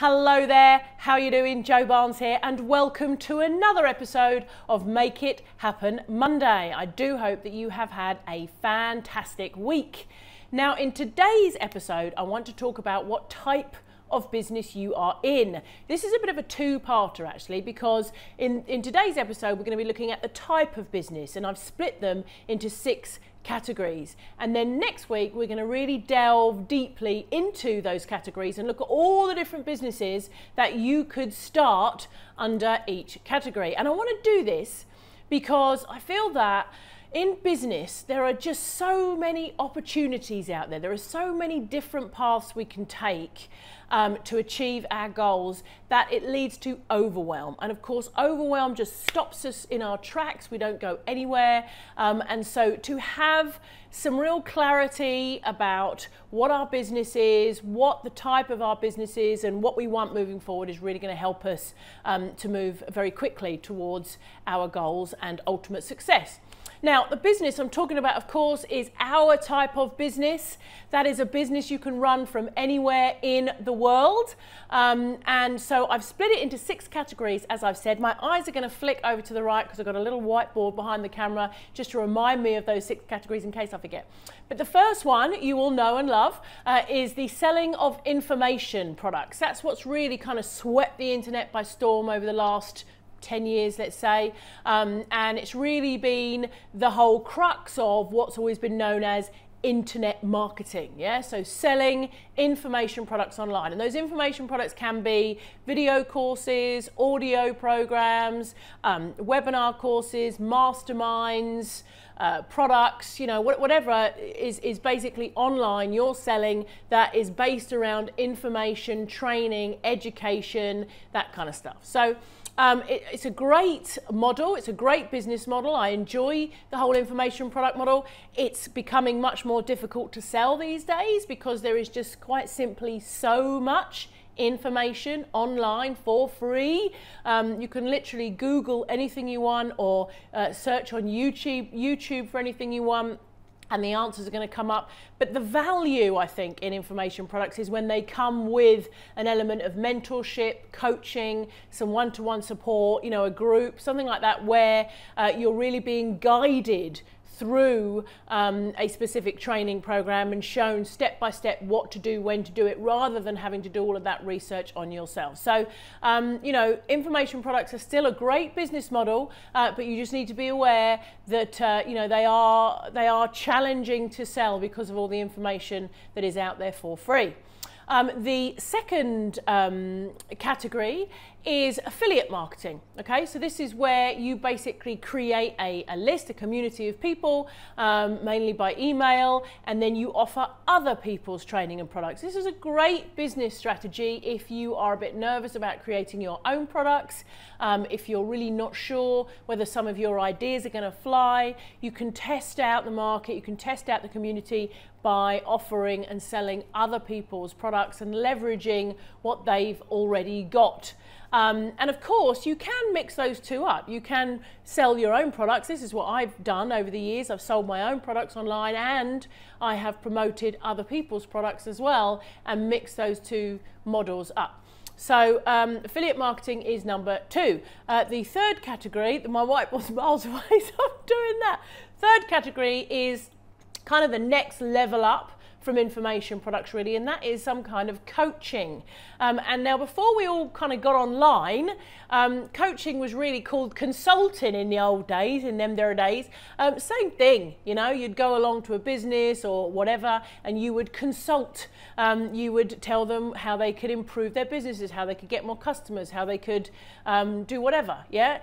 Hello there, how are you doing? Jo Barnes here and welcome to another episode of Make It Happen Monday. I do hope that you have had a fantastic week. Now in today's episode I want to talk about what type of business you are in. This is a bit of a two-parter actually, because in today's episode we're going to be looking at the type of business, and I've split them into 6 categories, and then next week we're going to really delve deeply into those categories and look at all the different businesses that you could start under each category. And I want to do this because I feel that in business, there are just so many opportunities out there. There are so many different paths we can take to achieve our goals that it leads to overwhelm. And of course, overwhelm just stops us in our tracks. We don't go anywhere. And so to have some real clarity about what our business is, what the type of our business is, and what we want moving forward is really going to help us to move very quickly towards our goals and ultimate success. Now, the business I'm talking about, of course, is our type of business. That is a business you can run from anywhere in the world. And so I've split it into 6 categories, as I've said. My eyes are going to flick over to the right because I've got a little whiteboard behind the camera just to remind me of those 6 categories in case I forget. But the first one you all know and love is the selling of information products. That's what's really kind of swept the internet by storm over the last 10 years, let's say, and it's really been the whole crux of what's always been known as internet marketing. Yeah, so selling information products online, and those information products can be video courses, audio programs, webinar courses, masterminds, products, you know, whatever is basically online you're selling that is based around information, training, education, that kind of stuff. So it's a great model. It's a great business model. I enjoy the whole information product model. It's becoming much more difficult to sell these days because there is just quite simply so much information online for free. You can literally Google anything you want or search on YouTube for anything you want, and the answers are going to come up. But the value, I think, in information products is when they come with an element of mentorship, coaching, some one-to-one support, you know, a group, something like that, where you're really being guided through a specific training program and shown step by step what to do, when to do it, rather than having to do all of that research on yourself. So, you know, information products are still a great business model, but you just need to be aware that, you know, they are challenging to sell because of all the information that is out there for free. The second category is affiliate marketing. Okay, so this is where you basically create a list, a community of people, mainly by email, and then you offer other people's training and products. This is a great business strategy if you are a bit nervous about creating your own products, if you're really not sure whether some of your ideas are going to fly. You can test out the market, you can test out the community by offering and selling other people's products and leveraging what they've already got. And of course, you can mix those two up. You can sell your own products. This is what I've done over the years. I've sold my own products online and I have promoted other people's products as well and mixed those two models up. So affiliate marketing is number 2. The third category, my whiteboard's miles away, so I'm doing that. Third category is kind of the next level up from information products, really, and that is some kind of coaching. And now, before we all kind of got online, coaching was really called consulting in the old days, in them there days. Same thing, you know, you'd go along to a business or whatever and you would consult. You would tell them how they could improve their businesses, how they could get more customers, how they could do whatever, yeah?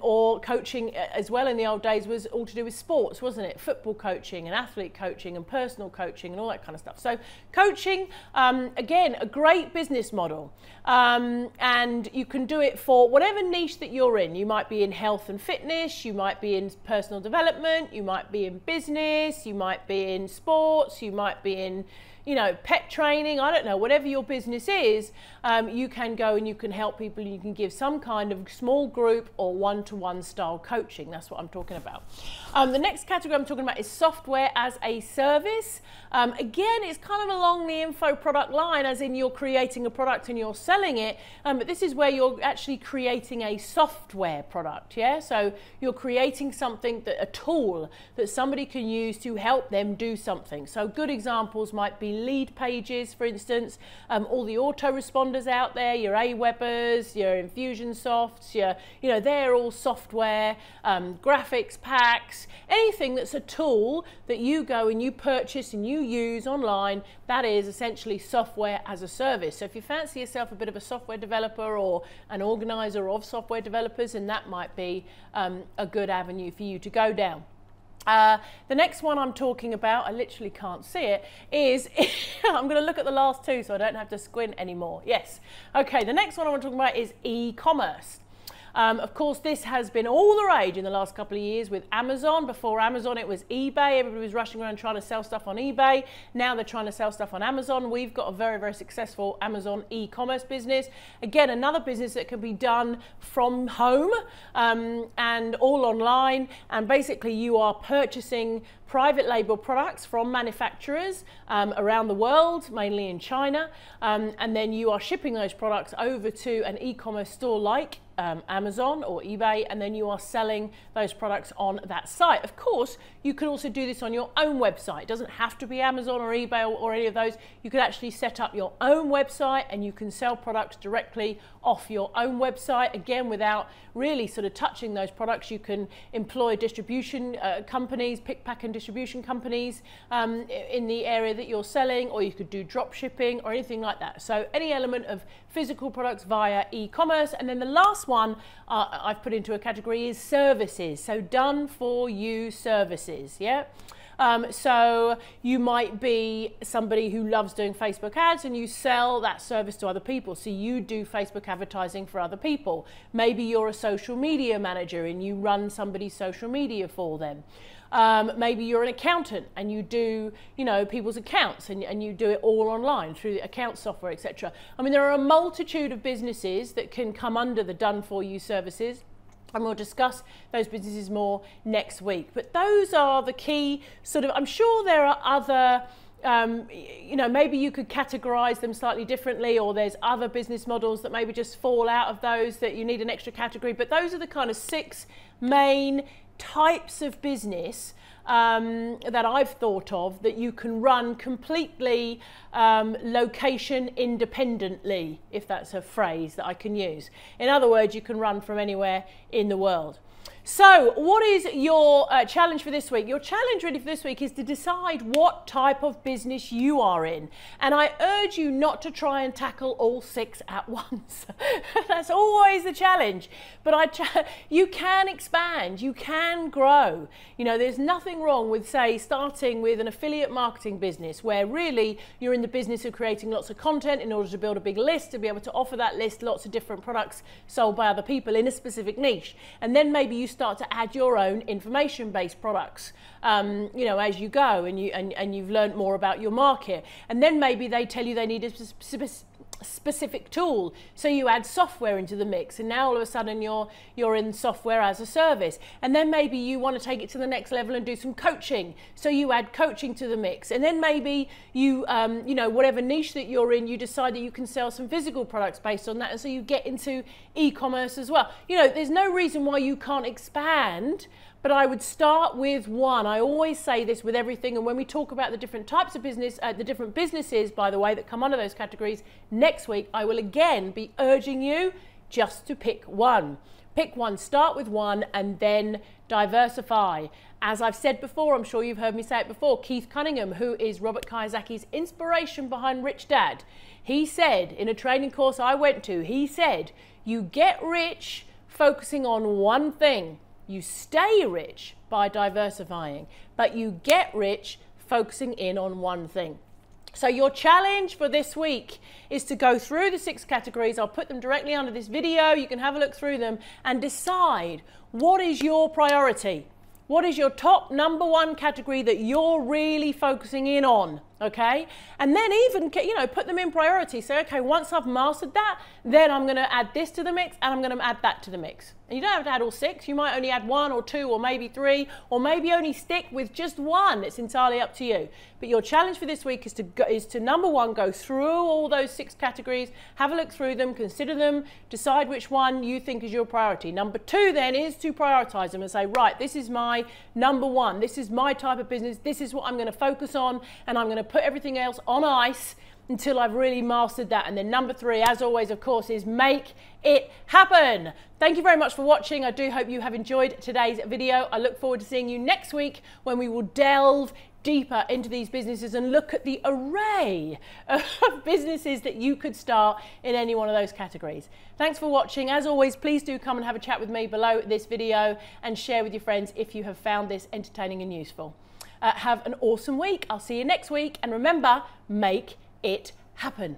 Or coaching as well in the old days was all to do with sports, wasn't it? Football coaching and athlete coaching and personal coaching and all that kind of stuff. So coaching, again, a great business model, and you can do it for whatever niche that you're in. You might be in health and fitness, you might be in personal development, you might be in business, you might be in sports, you might be in, you know, pet training, I don't know, whatever your business is, you can go and you can help people. You can give some kind of small group or one-to-one style coaching. That's what I'm talking about. The next category I'm talking about is software as a service. Again, it's kind of along the info product line, as in you're creating a product and you're selling it, but this is where you're actually creating a software product, yeah? So you're creating something, a tool that somebody can use to help them do something. So good examples might be lead pages, for instance, all the autoresponders out there, your Awebbers, your Infusionsoft, you know, they're all software, graphics packs, anything that's a tool that you go and you purchase and you use online. That is essentially software as a service. So if you fancy yourself a bit of a software developer or an organizer of software developers, then that might be a good avenue for you to go down. The next one I'm talking about, I literally can't see it, is, I'm going to look at the last two so I don't have to squint anymore. Yes. Okay, the next one I want to talk about is e-commerce. Of course, this has been all the rage in the last couple of years with Amazon. Before Amazon, it was eBay. Everybody was rushing around trying to sell stuff on eBay. Now they're trying to sell stuff on Amazon. We've got a very, very successful Amazon e-commerce business. Again, another business that can be done from home and all online. And basically, you are purchasing private label products from manufacturers around the world, mainly in China. And then you are shipping those products over to an e-commerce store like Amazon or eBay, and then you are selling those products on that site. Of course, you can also do this on your own website. It doesn't have to be Amazon or eBay or any of those. You could actually set up your own website and you can sell products directly off your own website, again, without really sort of touching those products. You can employ distribution companies, pick, pack and distribution companies in the area that you're selling, or you could do drop shipping or anything like that. So any element of physical products via e-commerce. And then the last one I've put into a category is services. So done for you services, yeah? So you might be somebody who loves doing Facebook ads and you sell that service to other people. So you do Facebook advertising for other people. Maybe you're a social media manager and you run somebody's social media for them. Maybe you're an accountant and you do, you know, people's accounts and you do it all online through the account software, etc. I mean, there are a multitude of businesses that can come under the done for you services. And we'll discuss those businesses more next week. But those are the key sort of, I'm sure there are other, you know, maybe you could categorize them slightly differently, or there's other business models that maybe just fall out of those that you need an extra category. But those are the kind of 6 main types of business that I've thought of that you can run completely location independently, if that's a phrase that I can use. In other words, you can run from anywhere in the world. So what is your challenge for this week? Your challenge really for this week is to decide what type of business you are in. And I urge you not to try and tackle all 6 at once. That's always the challenge. But you can expand, you can grow. You know, there's nothing wrong with, say, starting with an affiliate marketing business where really you're in the business of creating lots of content in order to build a big list, to be able to offer that list lots of different products sold by other people in a specific niche. And then maybe you start to add your own information-based products, you know, as you go, and you've learned more about your market. And then maybe they tell you they need a specific tool, so you add software into the mix, and now all of a sudden you're in software as a service. And then maybe you want to take it to the next level and do some coaching, so you add coaching to the mix. And then maybe you you know, whatever niche that you're in, you decide that you can sell some physical products based on that, and so you get into e-commerce as well. You know, there's no reason why you can't expand, but I would start with one. I always say this with everything, and when we talk about the different types of business, the different businesses, by the way, that come under those categories, next week I will again be urging you just to pick one. Pick one, start with one, and then diversify. As I've said before, I'm sure you've heard me say it before, Keith Cunningham, who is Robert Kiyosaki's inspiration behind Rich Dad, he said in a training course I went to, he said, you get rich focusing on one thing. You stay rich by diversifying, but you get rich focusing in on one thing. So your challenge for this week is to go through the 6 categories. I'll put them directly under this video. You can have a look through them and decide what is your priority. What is your top #1 category that you're really focusing in on? Okay, and then even, you know, put them in priority. Say, okay, once I've mastered that, then I'm going to add this to the mix and I'm going to add that to the mix. And you don't have to add all 6. You might only add 1 or 2 or maybe 3, or maybe only stick with just 1. It's entirely up to you. But your challenge for this week is to number 1, go through all those 6 categories, have a look through them, consider them, decide which one you think is your priority. Number 2 then is to prioritize them and say, right, this is my number 1. This is my type of business. This is what I'm going to focus on, and I'm going to put everything else on ice until I've really mastered that. And then number 3, as always, of course, is make it happen. Thank you very much for watching. I do hope you have enjoyed today's video. I look forward to seeing you next week when we will delve deeper into these businesses and look at the array of businesses that you could start in any one of those categories. Thanks for watching. As always, please do come and have a chat with me below this video and share with your friends if you have found this entertaining and useful. Have an awesome week. I'll see you next week. And remember, make it happen.